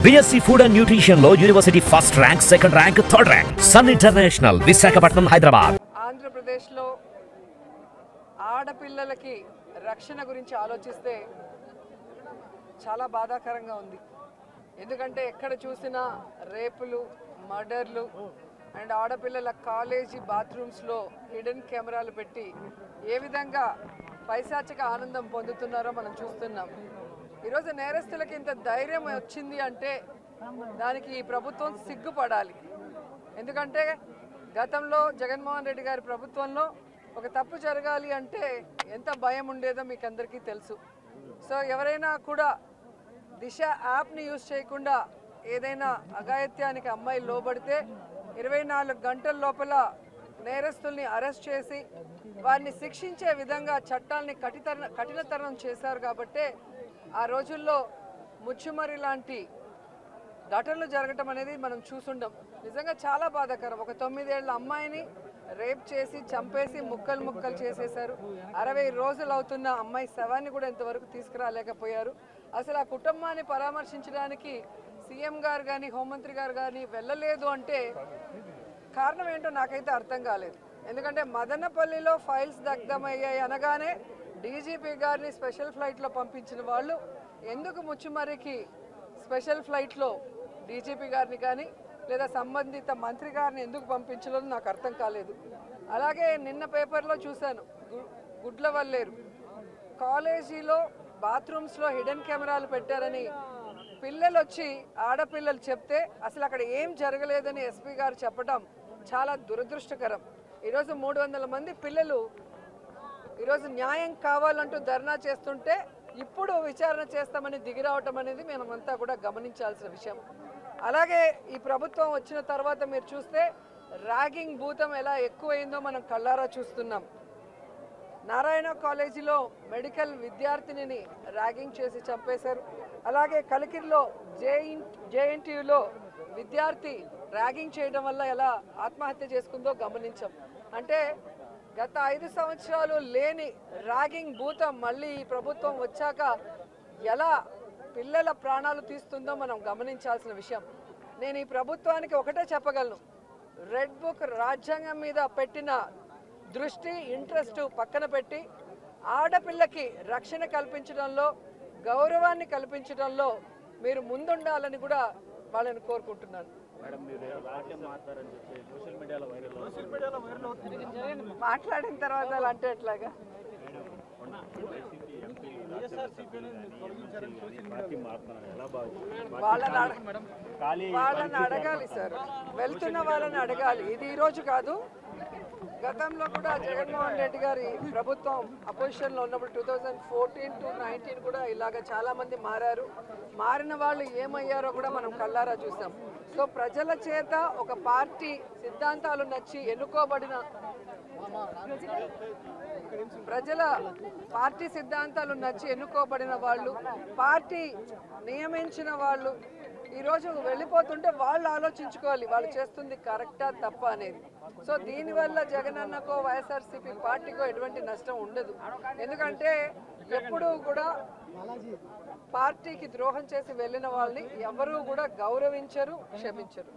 BSc Food and Nutrition లో university first rank, second rank, third rank. Sun International, Visakhapatnam, Hyderabad. Andhra Pradesh లో ఆడపిల్లలకి రక్షణ గురించి ఆలోచిస్తే చాలా బాధాకరంగా ఉంది. ఎందుకంటే ఎక్కడ చూసినా రేపులు, మర్డర్లు అండ్ ఆడపిల్లల కాలేజీ బాత్రూమ్స్లో హిడెన్ కెమెరాలు పెట్టి ఏ విధంగా పైశాచిక ఆనందం పొందుతున్నారో మనం చూస్తున్నాం. ఈరోజు నేరస్తులకి ఇంత ధైర్యం వచ్చింది అంటే దానికి ఈ ప్రభుత్వం సిగ్గుపడాలి. ఎందుకంటే గతంలో జగన్మోహన్ రెడ్డి గారి ప్రభుత్వంలో ఒక తప్పు జరగాలి అంటే ఎంత భయం ఉండేదో మీకు అందరికీ తెలుసు. సో ఎవరైనా కూడా దిశ యాప్ని యూజ్ చేయకుండా ఏదైనా అఘాయిత్యానికి అమ్మాయి లోబడితే 24 గంటల లోపల నేరస్తుల్ని అరెస్ట్ చేసి వారిని శిక్షించే విధంగా చట్టాలని కఠినతరం చేశారు. కాబట్టి ఆ రోజుల్లో ముచ్చుమరి లాంటి ఘటనలు జరగటం అనేది మనం చూసుండం. నిజంగా చాలా బాధాకరం. ఒక 9 ఏళ్ల అమ్మాయిని రేప్ చేసి చంపేసి ముక్కలు చేసేశారు. 60 రోజులు అవుతున్న అమ్మాయి శవాన్ని కూడా ఇంతవరకు తీసుకురాలేకపోయారు. అసలు ఆ కుటుంబాన్ని పరామర్శించడానికి సీఎం గారు కానీ హోంమంత్రి గారు కానీ వెళ్ళలేదు అంటే కారణం ఏంటో నాకైతే అర్థం కాలేదు. ఎందుకంటే మదనపల్లిలో ఫైల్స్ దగ్ధమయ్యాయి అనగానే డీజీపీ గారిని స్పెషల్ ఫ్లైట్లో పంపించిన వాళ్ళు ఎందుకు ముచ్చుమరికి స్పెషల్ ఫ్లైట్లో డీజీపీ గారిని కానీ లేదా సంబంధిత మంత్రి గారిని ఎందుకు పంపించలేదు నాకు అర్థం కాలేదు. అలాగే నిన్న పేపర్లో చూశాను, గుడ్లవల్లేరు కాలేజీలో బాత్రూమ్స్లో హిడెన్ కెమెరాలు పెట్టారని పిల్లలు వచ్చి ఆడపిల్లలు చెప్తే అసలు అక్కడ ఏం జరగలేదని ఎస్పీ గారు చెప్పడం చాలా దురదృష్టకరం. ఈరోజు 300 మంది పిల్లలు ఈరోజు న్యాయం కావాలంటూ ధర్నా చేస్తుంటే ఇప్పుడు విచారణ చేస్తామని దిగిరావటం అనేది మేమంతా కూడా గమనించాల్సిన విషయం. అలాగే ఈ ప్రభుత్వం వచ్చిన తర్వాత మీరు చూస్తే ర్యాగింగ్ భూతం ఎలా ఎక్కువైందో మనం కళ్ళారా చూస్తున్నాం. నారాయణ కాలేజీలో మెడికల్ విద్యార్థినిని ర్యాగింగ్ చేసి చంపేశారు. అలాగే కలికిరిలో జేఎన్టీయూలో విద్యార్థి ర్యాగింగ్ చేయడం వల్ల ఎలా ఆత్మహత్య చేసుకుందో గమనించాం. అంటే గత 5 సంవత్సరాలు లేని ర్యాగింగ్ భూతం మళ్ళీ ఈ ప్రభుత్వం వచ్చాక ఎలా పిల్లల ప్రాణాలు తీస్తుందో మనం గమనించాల్సిన విషయం. నేను ఈ ప్రభుత్వానికి ఒకటే చెప్పగలను, రెడ్ బుక్ రాజ్యాంగం మీద పెట్టిన దృష్టి, ఇంట్రెస్ట్ పక్కన పెట్టి ఆడపిల్లకి రక్షణ కల్పించడంలో, గౌరవాన్ని కల్పించడంలో మీరు ముందుండాలని కూడా వాళ్ళని కోరుకుంటున్నాను. మాట్లాడిన తర్వాత అలా అంటే ఎట్లాగా? వాళ్ళని అడగాలి సార్, వెళ్తున్న వాళ్ళని అడగాలి. ఇది ఈరోజు కాదు, గతంలో కూడా జగన్మోహన్ రెడ్డి గారి ప్రభుత్వం అపోజిషన్లో ఉన్నప్పుడు 2014 to 19 కూడా ఇలాగ చాలామంది మారారు. మారిన వాళ్ళు ఏమయ్యారో కూడా మనం కళ్ళారా చూసాం. సో ప్రజల చేత ఒక పార్టీ సిద్ధాంతాలు నచ్చి ఎన్నుకోబడిన పార్టీ సిద్ధాంతాలు నచ్చి ఎన్నుకోబడిన వాళ్ళు, పార్టీ నియమించిన వాళ్ళు ఈరోజు వెళ్ళిపోతుంటే వాళ్ళు ఆలోచించుకోవాలి వాళ్ళు చేస్తుంది కరెక్టా తప్ప అనేది. సో దీనివల్ల జగనన్నకో వైఎస్ఆర్సీపీ పార్టీకో ఎటువంటి నష్టం ఉండదు. ఎందుకంటే ఎప్పుడూ కూడా పార్టీకి ద్రోహం చేసి వెళ్ళిన వాళ్ళని ఎవరూ కూడా గౌరవించరు, క్షమించరు.